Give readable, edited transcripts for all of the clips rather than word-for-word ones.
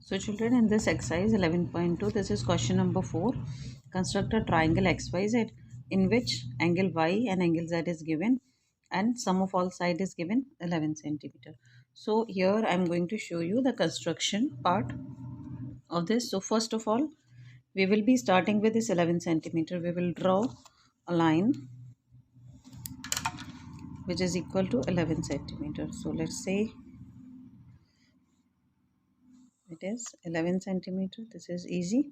So children, in this exercise 11.2, this is question number 4. Construct a triangle XYZ in which angle Y and angle Z is given and sum of all side is given 11 centimeter. So here I am going to show you the construction part of this. So first of all, we will be starting with this 11 centimeter. We will draw a line which is equal to 11 centimeter. So let's say it is 11 centimeter. This is easy,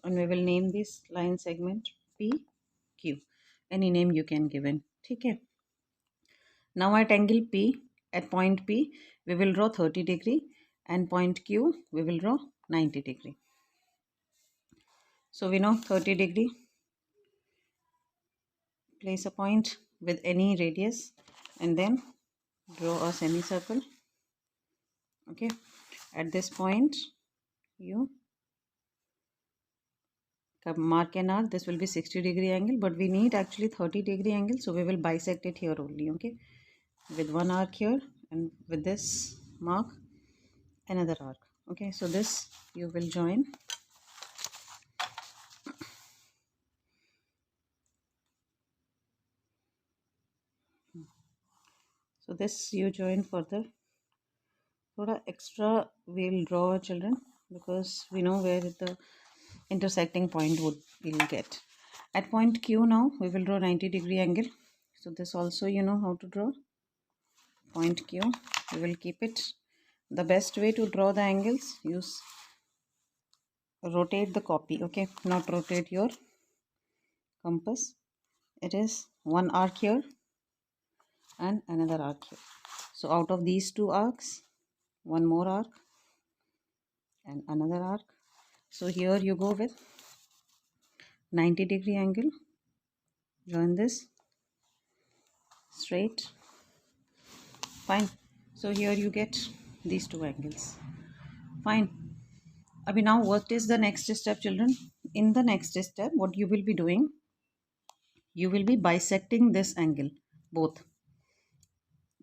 and we will name this line segment PQ. Any name you can give in. Okay. Now at angle P, at point P, we will draw 30 degree, and point Q, we will draw 90 degree. So we know 30 degree. Place a point with any radius and then draw a semicircle. Okay. At this point, you mark an arc. This will be 60 degree angle, but we need actually 30 degree angle, so we will bisect it here only. Okay, with one arc here, and with this mark another arc. Okay, so this you will join. So this you join further. Thoda extra we'll draw, children, because we know where the intersecting point we'll get. At point Q now we will draw 90 degree angle. So this also you know how to draw. Point Q, we will keep it. The best way to draw the angles, use rotate the copy. Okay, not rotate your compass. It is one arc here and another arc here. So out of these two arcs, one more arc and another arc. So here you go with 90 degree angle. Join this straight. Fine. So here you get these two angles. Fine. Abhi now what is the next step, children? In the next step, what you will be doing, you will be bisecting this angle both.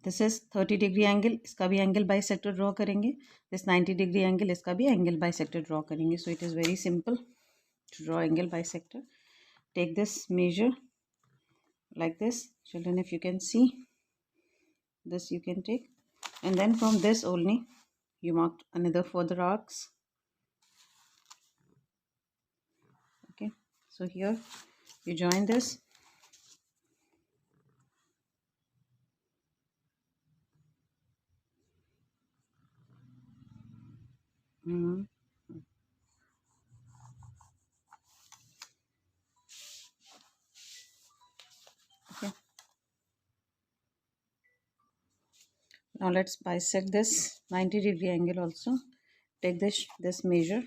This is 30 degree angle, इसका भी angle bisector draw करेंगे. This 90 degree angle, इसका भी angle bisector draw करेंगे. So it is very simple to draw angle bisector. Take this measure like this, children. If you can see this, you can take, and then from this only you mark another further arcs. Okay, so here you join this. Okay, now let's bisect this 90 degree angle also. Take this measure.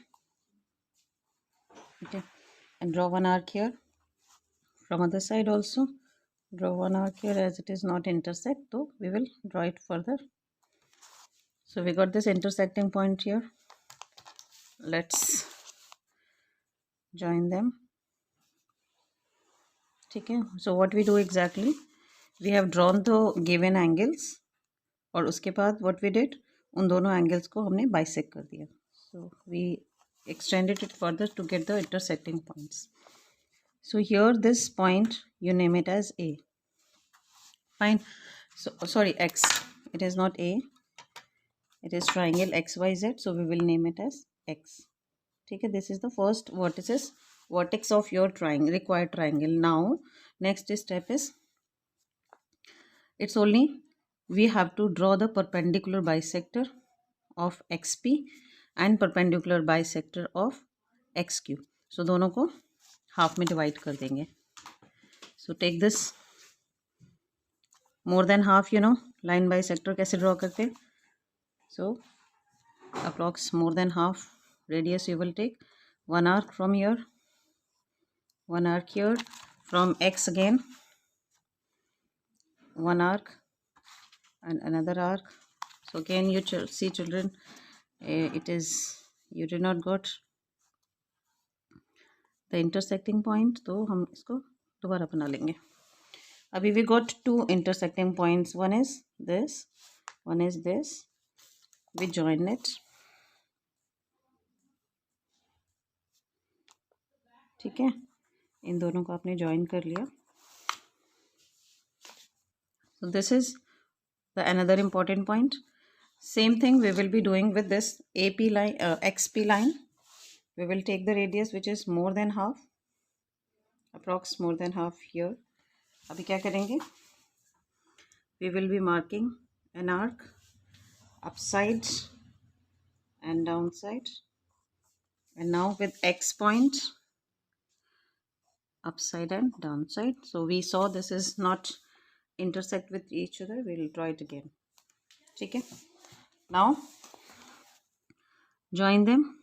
Okay, and draw one arc here. From other side also draw one arc here, as it is not intersect, so we will draw it further. So we got this intersecting point here. Let's join them. Okay, so what we do exactly, we have drawn the given angles, और उसके बाद what we did, उन दोनों angles को हमने bisect कर दिया. So we extended it further to get the intersecting points. So here this point you name it as A. Fine. So sorry, X. It is not A. It is triangle XYZ. So we will name it as X. Okay, this is the first vertex of your triangle, required triangle. Now next step is, it's only we have to draw the perpendicular bisector of XP and perpendicular bisector of XQ. So दोनों को half में divide कर देंगे. So take this more than half, line bisector कैसे draw करते. So approx more than half radius you will take. One arc from here, one arc here, from X again one arc and another arc. So again you see, children, it is, you did not got the intersecting point, तो हम इसको दोबारा बना लेंगे. अभी we got two intersecting points. One is this, one is this. We join it. ठीक है, इन दोनों को आपने ज्वाइन कर लिया. So this is the another important point. Same thing we will be doing with this AP line, XP line. We will take the radius which is more than half, approx more than half here. अभी क्या करेंगे? We will be marking an arc upside and downside, and now with X point upside and downside. So we saw this is not intersect with each other. We will draw it again. Okay. Now join them.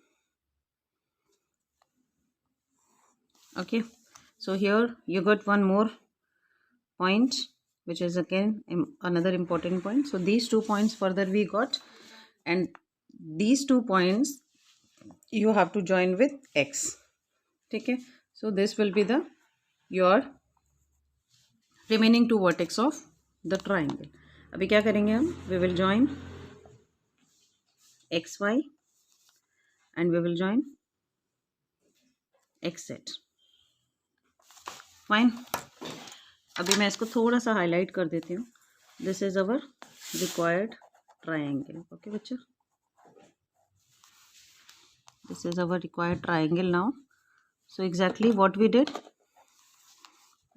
Okay, so here you got one more point, which is again another important point. So these 2 points further we got, and these 2 points you have to join with X. Okay, so this will be the your remaining 2 vertex of the triangle. अभी क्या करेंगे हम? We will join XY and we will join XZ. Fine. अभी मैं इसको थोड़ा सा highlight कर देती हूँ. This is our required triangle. Okay बच्चा, this is our required triangle now. So exactly what we did,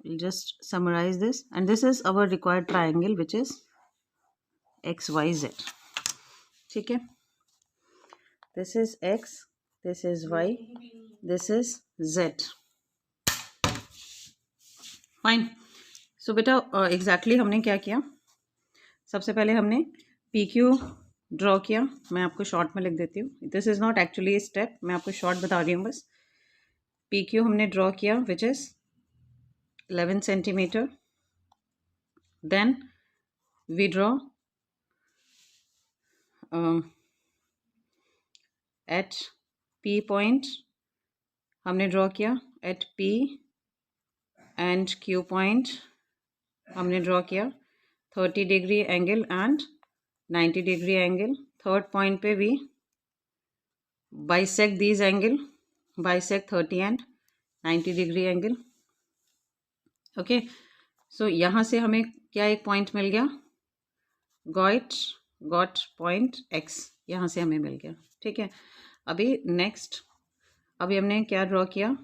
we'll just summarize this, and this is our required triangle which is XYZ. ठीक है, this is X, this is Y, this is Z. Fine. So बेटा exactly हमने क्या किया? सबसे पहले हमने PQ draw किया. मैं आपको शॉर्ट में लिख देती हूँ. This is not actually step, मैं आपको शॉर्ट बता रही हूँ बस. PQ हमने ड्रॉ किया which is 11 centimetre. Then we draw at P point, हमने ड्रॉ किया at P and Q point हमने ड्रॉ किया 30 degree angle and 90 degree angle. Third point पे भी bisect these angle, bisect 30 and 90 degree angle. Okay, so यहाँ से हमें क्या एक पॉइंट मिल गया? गॉट पॉइंट X यहाँ से हमें मिल गया. ठीक है, अभी नेक्स्ट, अभी हमने क्या ड्रॉ किया?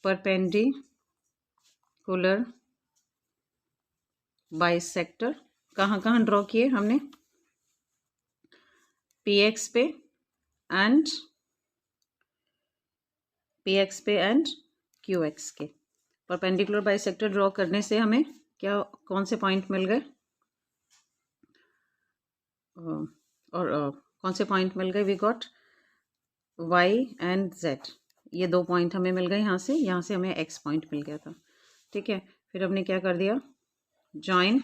Perpendicular bisector. कहाँ कहाँ ड्रॉ किए हमने? PX पे एंड QX के. परपेंडिकुलर बाइसेक्टर ड्रॉ करने से हमें क्या, कौन से पॉइंट मिल गए? और कौन से पॉइंट मिल गए? We got Y and Z. ये 2 पॉइंट हमें मिल गए यहाँ से हमें X पॉइंट मिल गया था. ठीक है, फिर हमने क्या कर दिया? Join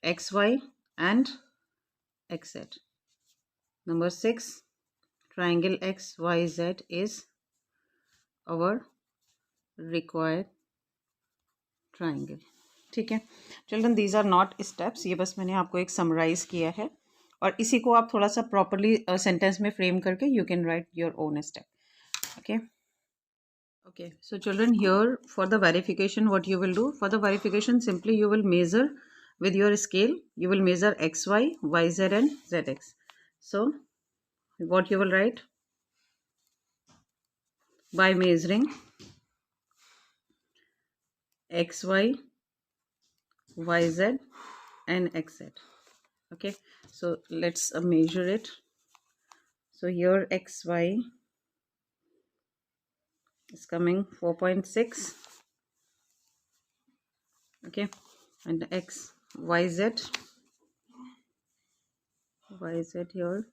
XY and XZ. Number 6, triangle XYZ is our required triangle. ठीक है children, these are not steps, ये बस मैंने आपको एक समराइज किया है, और इसी को आप थोड़ा सा प्रॉपरली सेंटेंस में फ्रेम करके you can write your own step. Okay okay, so children here for the verification what you will do? For the verification simply you will measure with your scale. You will measure XY, YZ and ZX. So what you will write? By measuring XY, YZ and XZ. Okay, so let's measure it. So here XY is coming 4.6. okay, and YZ here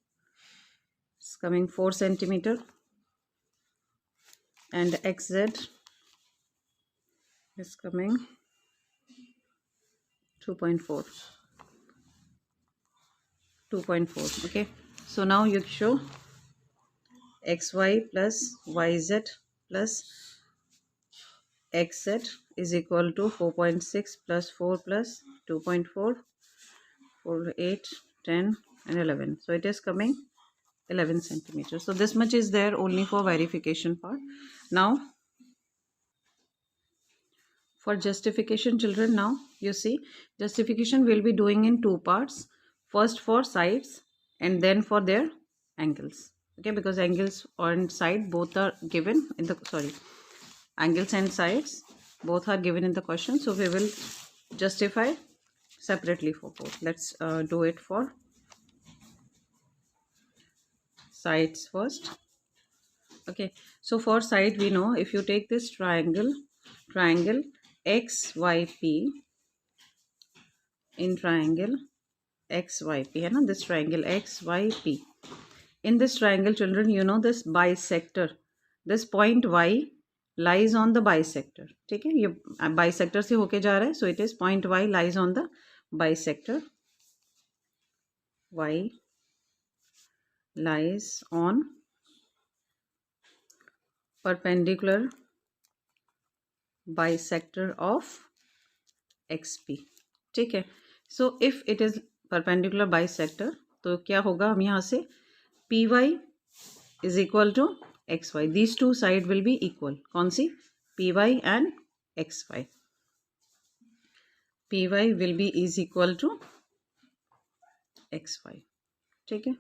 is coming 4 centimeter, and XZ is coming 2.4. Okay, so now you show XY plus YZ plus XZ is equal to 4.6 plus 4 plus 2.4, 4, 8, 10 and 11. So it is coming 11 centimeters. So this much is there only for verification part. Now for justification, children, now you see justification we'll be doing in two parts. First for sides and then for their angles. Okay, because angles on side both are given in the, sorry, angles and sides both are given in the question. So we will justify separately for both. Let's do it for sides first. Okay, so for side we know if you take this triangle XYP, in triangle XYP, है ना, this triangle XYP. In this triangle, children, you know this bisector, this point Y lies on the bisector. ठीक है, ये bisector से होके जा रहा है, so it is point Y lies on the bisector. Y lies on perpendicular bisector of XP. ठीक है, so if it is perpendicular bisector, तो क्या होगा, हम यहाँ से PY is equal to XY. These two side will be equal. कौन सी? PY and XY. PY will be is equal to XY. ठीक है,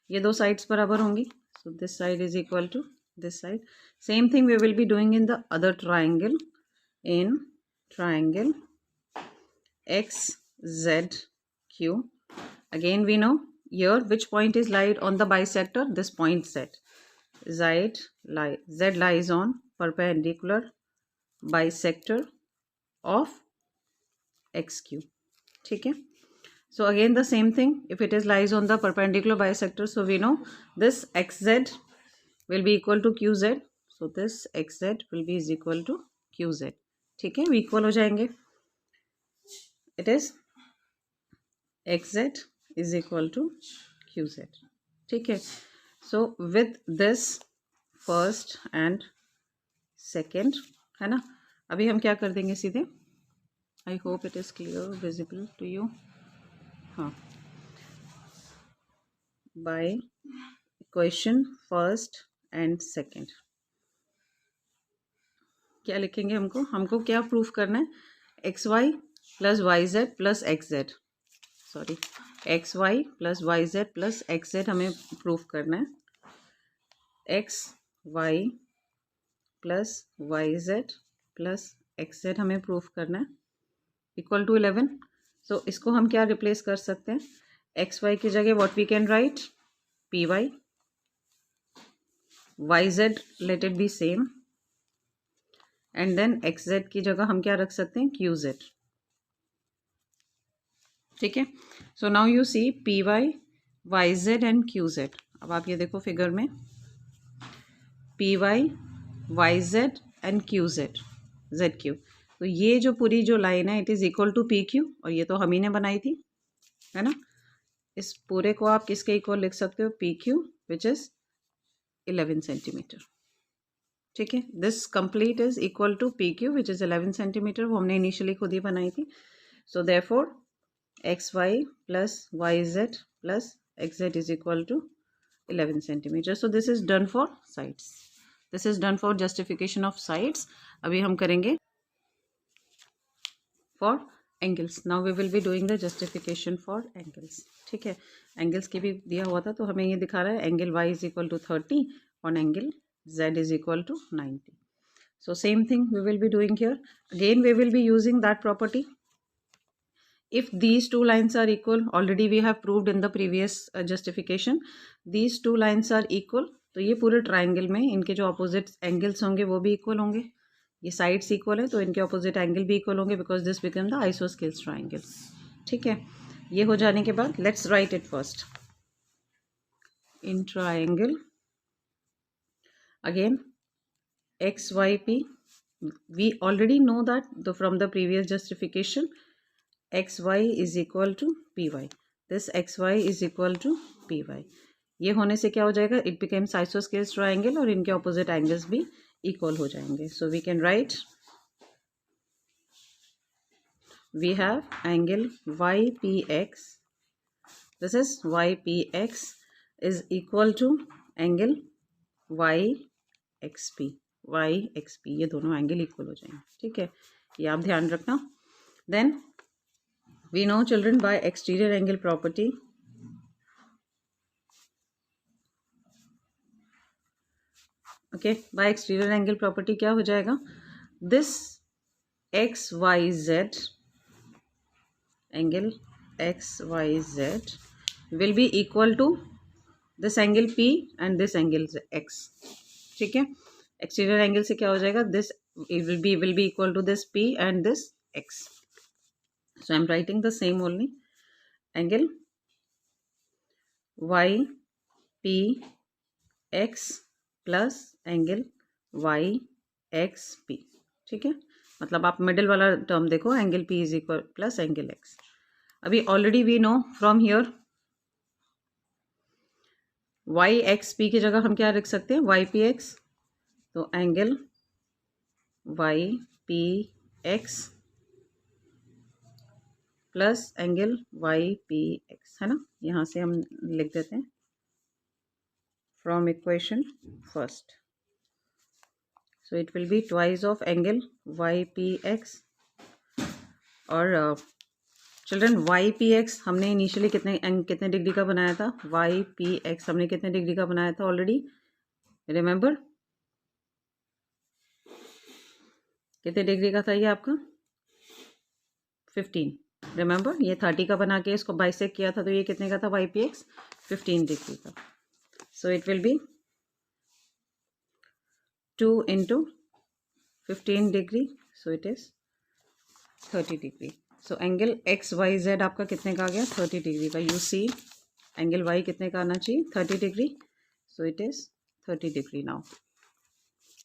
ये दो sides बराबर होंगी. So this side is equal to this side. Same thing we will be doing in the other triangle. In triangle XZQ. Again we know here which point is lied on the bisector. This point Z. Z lies on perpendicular bisector of XQ. ठीक है, so again the same thing, if it is lies on the perpendicular bisector, so we know this XZ will be equal to QZ. So this XZ will be is equal to QZ. ठीक है, equal हो जाएंगे. It is XZ is equal to QZ. ठीक है, so with this first and second, है ना, अभी हम क्या कर देंगे सीधे. I hope it is clear, visible to you. हाँ, by equation first and second क्या लिखेंगे, हमको क्या प्रूफ करना है, XY plus YZ plus XZ, sorry XY plus YZ plus XZ हमें प्रूफ करना है. XY plus YZ plus XZ हमें प्रूफ करना है इक्वल टू 11. सो इसको हम क्या रिप्लेस कर सकते हैं, XY की जगह what we can write PY, YZ let it be same, and then XZ की जगह हम क्या रख सकते हैं, QZ. ठीक है, so now you see PY, YZ and QZ. अब आप ये देखो फिगर में PY, YZ and QZ, ZQ. तो ये जो पूरी जो लाइन है it is equal to PQ, और ये तो हम ही ने बनाई थी, है ना. इस पूरे को आप किसके इक्वल लिख सकते हो, PQ विच इज़ 11 सेंटीमीटर. ठीक है, this complete is equal to PQ which is 11 centimetre. वो हमने इनिशियली खुद ही बनाई थी. So therefore XY plus YZ plus XZ is equal to 11 centimetre. So this is done for sides. This is done for justification of sides. अभी हम करेंगे for angles. Now we will be doing the justification for angles. ठीक है, angles की भी दिया हुआ था, तो हमें ये दिखा रहा है angle Y is equal to 30 और angle Z is equal to 90. So same thing we will be doing here. Again we will be using that property. If these two lines are equal, already we have proved in the previous justification, these two lines are equal, तो ये पूरे triangle में इनके जो opposite angles होंगे वो भी equal होंगे. ये sides equal है तो इनके opposite angle भी equal होंगे, because this become the isosceles triangle. ठीक है, ये हो जाने के बाद let's write it first. In triangle again XYP, we already know that from the previous justification XY is equal to PY. This XY is equal to PY. ये होने से क्या हो जाएगा, it becomes isosceles triangle और इनके opposite angles भी equal हो जाएंगे. So we can write, we have angle YPX, this is YPX is equal to angle Y X P. Y X P, ये दोनों एंगल इक्वल हो जाएंगे, ठीक है, ये आप ध्यान रखना। Then we know children by exterior angle property, okay, by exterior angle property क्या हो जाएगा, this X Y Z angle X Y Z will be equal to this angle P and this angle X, ठीक है। Exterior angle से क्या हो जाएगा, this will be equal to this P and this X. So I am writing the same only, angle Y P X plus angle Y X P, ठीक है। मतलब आप मिडिल वाला टर्म देखो, angle P is equal plus angle X. अभी already we know from here Y X P की जगह हम क्या रख सकते हैं, वाई पी एक्स, तो angle Y P X plus angle Y P X, है ना, यहाँ से हम लिख देते हैं from equation first, so it will be twice of angle Y P X. और चिल्ड्रन वाई पी एक्स हमने इनिशियली कितने डिग्री का बनाया था, वाई पी एक्स हमने कितने डिग्री का बनाया था ऑलरेडी, रिमेंबर कितने डिग्री का था ये आपका, 15, रिमेंबर ये 30 का बना के इसको बाइसेक किया था, तो ये कितने का था वाई पी एक्स, 15 डिग्री का। So it will be 2 into 15 degree, so it is 30 degree. So angle X Y Z आपका कितने का आ गया, 30 डिग्री का। यू सी एंगल वाई कितने का आना चाहिए, 30 degree, so it is 30 degree. Now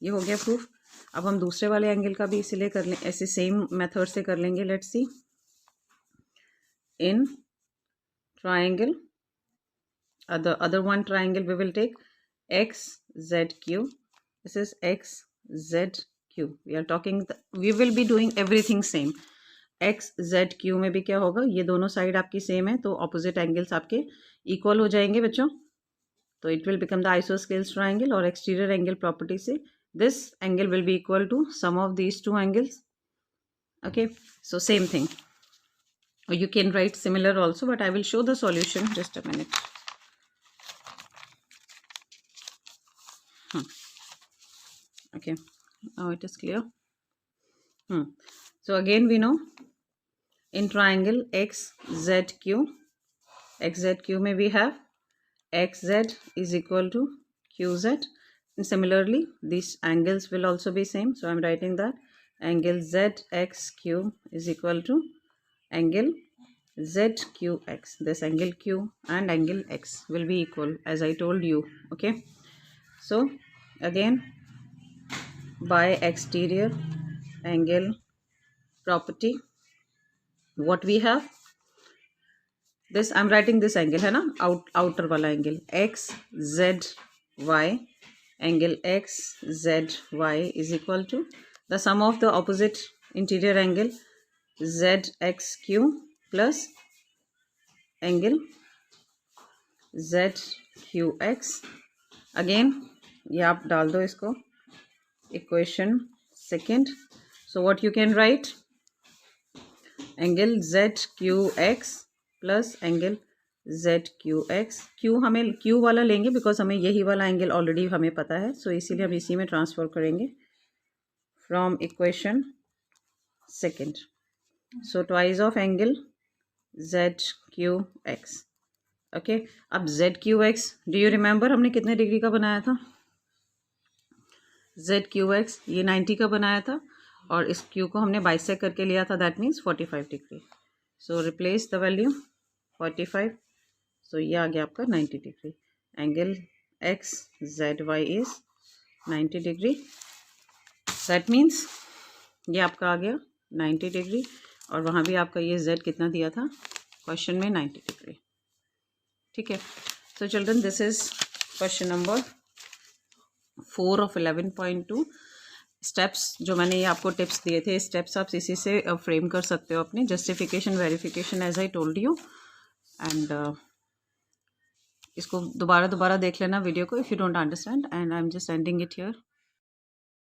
ये हो गया प्रूफ। अब हम दूसरे वाले एंगल का भी इसीलिए कर लें, ऐसे सेम मेथड से कर लेंगे। Let's see, in triangle other one triangle we will take x z q, this is x z q, we are talking we will be doing everything same। x z q में भी क्या होगा, ये दोनों side आपकी same है, तो opposite angles आपके इक्वल हो जाएंगे बच्चों, तो it will become the isosceles triangle. और एक्सटीरियर एंगल प्रॉपर्टी से this angle will be equal to sum of these two angles, okay, so same thing, or you can write similar also, but I will show the solution, just a minute। Okay, now it is clear। So again we know in triangle XZQ, XZQ में we have XZ is equal to QZ, and similarly these angles will also be same, so I am writing that angle ZXQ is equal to angle ZQX, this angle Q and angle X will be equal as I told you, okay। So again by exterior angle property what we have, this I'm writing this angle है ना, outer वाला angle x z y, angle x z y is equal to the sum of the opposite interior angle z x q plus angle z q x। again ये आप डाल दो इसको equation second, so what you can write, angle Z Q x plus angle Z Q x. Q हमें Q वाला लेंगे because हमें यही वाला एंगल ऑलरेडी हमें पता है, सो इसीलिए हम इसी में ट्रांसफर करेंगे from equation second. So twice of angle Z Q X, okay. अब Z Q X do you remember हमने कितने डिग्री का बनाया था, जेड क्यू एक्स ये 90 का बनाया था, और इस क्यू को हमने बाइसेक करके लिया था, that means 45 degree. So replace the value 45, so ये आ गया आपका 90 degree. Angle X Z Y is 90 degree, that means ये आपका आ गया 90 डिग्री, और वहाँ भी आपका ये जेड कितना दिया था क्वेश्चन में, 90 डिग्री, ठीक है। So children this is question number 4 of 11.2। Steps जो मैंने ये आपको टिप्स दिए थे, स्टेप्स आप इसी से फ्रेम कर सकते हो अपने, justification verification as I told you, and इसको दोबारा देख लेना वीडियो को if you don't understand, and I am just ending it here.